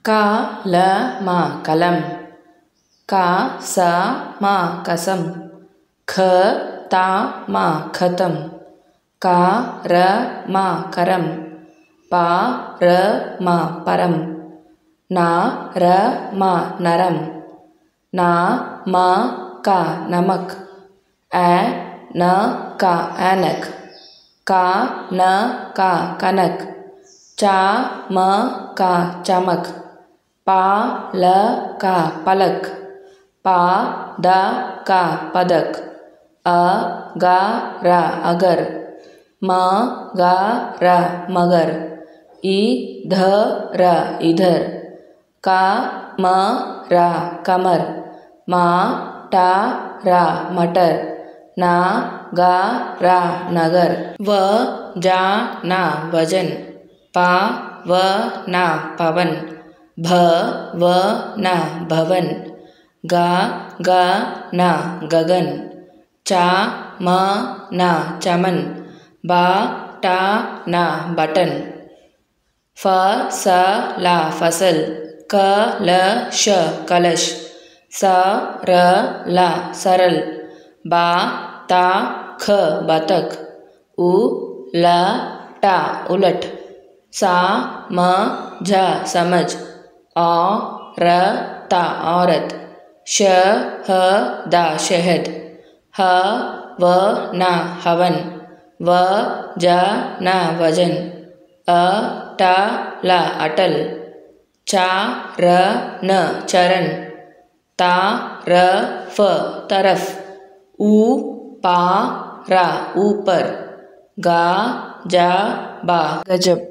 का ल मा कलम, का सा मा कसम, ख ता मा खतम, का र मा करम, पा र मा परम, ना र मा नरम, ना मा का नमक, ए न का ऐनक, का न का कनक, चा म का चमक, पा ल का पलक, पा द का पदक, अ गा रा अगर, म गा रा मगर, ई ध रा इधर, का म रा कमर, मा टा रा मटर, ना गा रा नगर, व जा ना वजन, पा व ना पवन, भ व ना भवन, गा गा ना गगन, चा म ना चमन, बा टा ना बटन, फ स ला फसल, क ल श कलश, स र ला सरल, बा ता ख बतख, उ ल टा उलट, सा म झ समझ, औ र ता औरत, श ह दा शहद, ह व ना हवन, व ज ना वजन, अ ट ला अटल, चा र न चरण, ता र फ तरफ, ऊ पा रा ऊपर, गा जा बा गजब।